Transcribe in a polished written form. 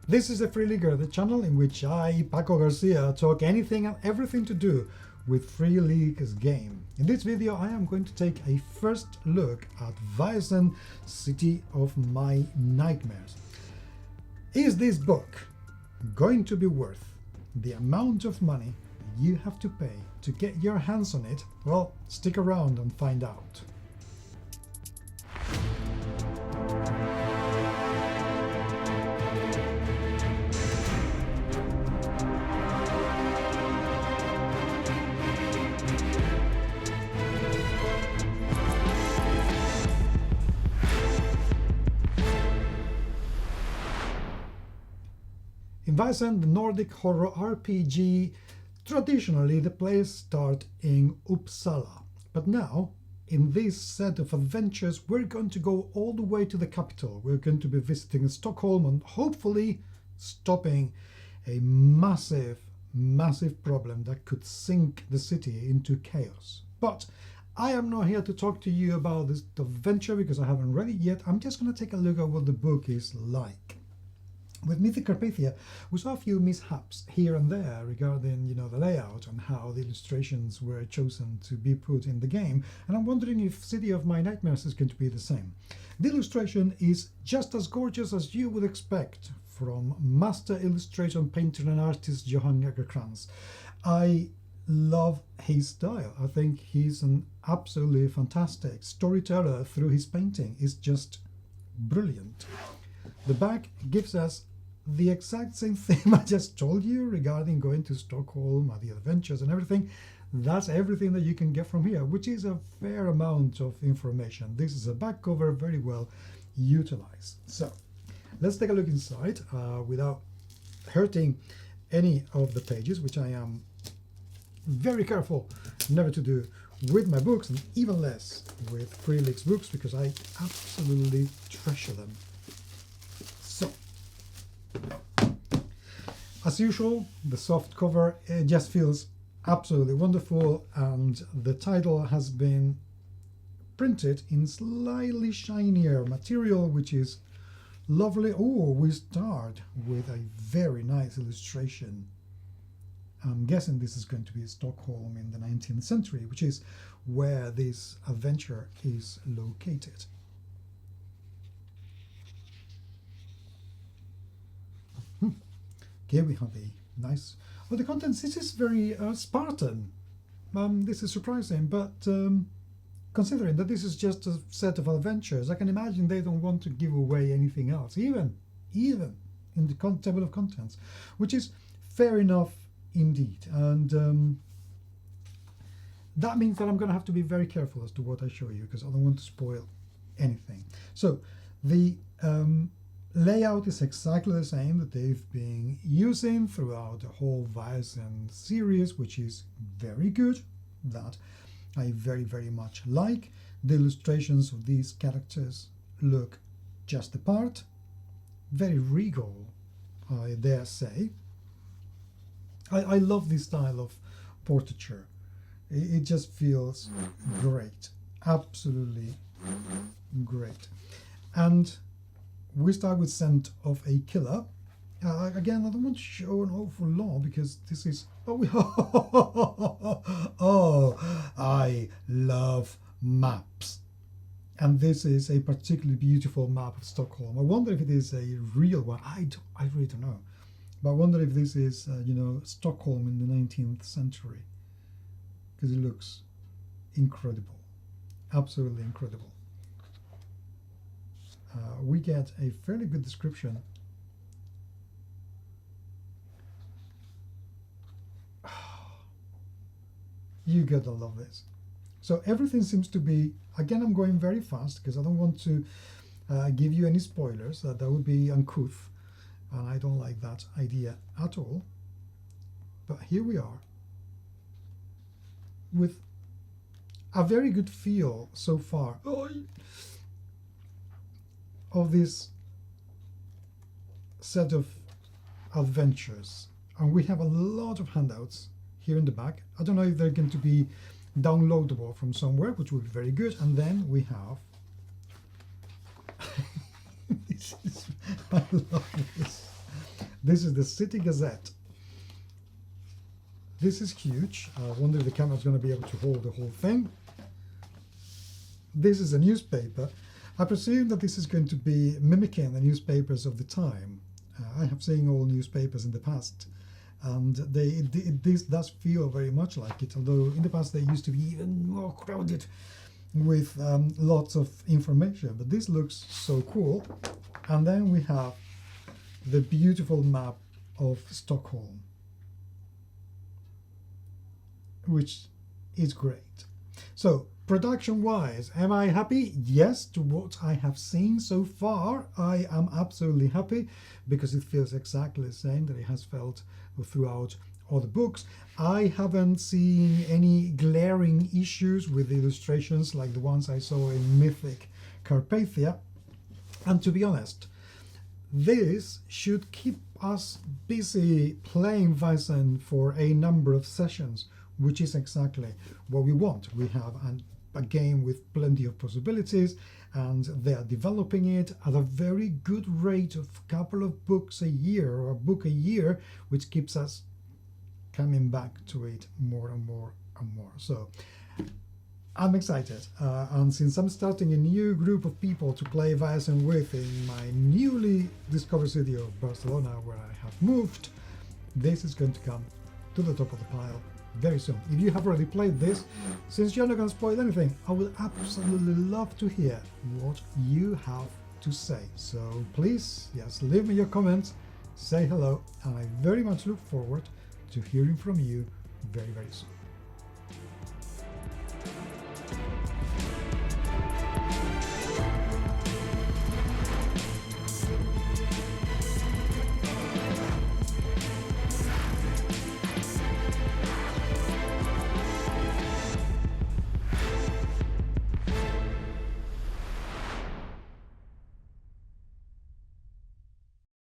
This is the Free Leaguer, the channel in which I, Paco Garcia, talk anything and everything to do with Free League's game. In this video I am going to take a first look at Vaesen, City of My Nightmares. Is this book going to be worth the amount of money you have to pay to get your hands on it? Well, stick around and find out. In Vaesen, the Nordic horror RPG, traditionally the players start in Uppsala. But now, in this set of adventures, we're going to go all the way to the capital. We're going to be visiting Stockholm and hopefully stopping a massive problem that could sink the city into chaos. But I am not here to talk to you about this adventure because I haven't read it yet. I'm just going to take a look at what the book is like. With Mythic Carpathia, we saw a few mishaps here and there regarding, the layout and how the illustrations were chosen to be put in the game, and I'm wondering if City of My Nightmares is going to be the same. The illustration is just as gorgeous as you would expect from master illustrator, painter and artist Johan Jägerkrans. I love his style. I think he's an absolutely fantastic storyteller through his painting. It's just brilliant. The back gives us the exact same thing I just told you regarding going to Stockholm and the adventures and everything. That's everything that you can get from here, which is a fair amount of information. This is a back cover very well utilized. So let's take a look inside without hurting any of the pages, which I am very careful never to do with my books, and even less with Free League's books, because I absolutely treasure them. So, as usual, the soft cover just feels absolutely wonderful, and the title has been printed in slightly shinier material, which is lovely. Oh, we start with a very nice illustration. I'm guessing this is going to be Stockholm in the 19th century, which is where this adventure is located. Here we have a nice... Well, the contents, this is very Spartan. This is surprising, but considering that this is just a set of adventures, I can imagine they don't want to give away anything else, even in the table of contents, which is fair enough indeed. And that means that I'm going to have to be very careful as to what I show you, because I don't want to spoil anything. So the layout is exactly the same that they've been using throughout the whole Vaesen series, which is very good. That I very much like. The illustrations of these characters look just the part. Very regal, I dare say. I love this style of portraiture. It just feels great. Absolutely great. And we start with Scent of a Killer. Again, I don't want to show an awful lot because this is... Oh, I love maps. And this is a particularly beautiful map of Stockholm. I wonder if it is a real one. I really don't know. But I wonder if this is, Stockholm in the 19th century. Because it looks incredible. Absolutely incredible. We get a fairly good description. You gotta love this. So everything seems to be, again, I'm going very fast because I don't want to give you any spoilers. That would be uncouth, and I don't like that idea at all. But here we are with a very good feel so far of this set of adventures, and we have a lot of handouts here in the back. I don't know if they're going to be downloadable from somewhere, which would be very good. And then we have I love this. This is the City Gazette. This is huge. I wonder if the camera is going to be able to hold the whole thing. This is a newspaper. I presume that this is going to be mimicking the newspapers of the time. I have seen all newspapers in the past, and this does feel very much like it, although in the past they used to be even more crowded with lots of information. But this looks so cool. And then we have the beautiful map of Stockholm, which is great. So production-wise, am I happy? Yes, to what I have seen so far, I am absolutely happy, because it feels exactly the same that it has felt throughout all the books. I haven't seen any glaring issues with the illustrations like the ones I saw in Mythic Carpathia. And to be honest, this should keep us busy playing Vaesen for a number of sessions, which is exactly what we want. We have a game with plenty of possibilities, and they are developing it at a very good rate of a couple of books a year, or a book a year, which keeps us coming back to it more and more and more. So I'm excited, and since I'm starting a new group of people to play Vaesen with in my newly discovered city of Barcelona, where I have moved, this is going to come to the top of the pile very soon. If you have already played this, since you're not going to spoil anything, I would absolutely love to hear what you have to say. So please, yes, leave me your comments, say hello, and I very much look forward to hearing from you very, very soon.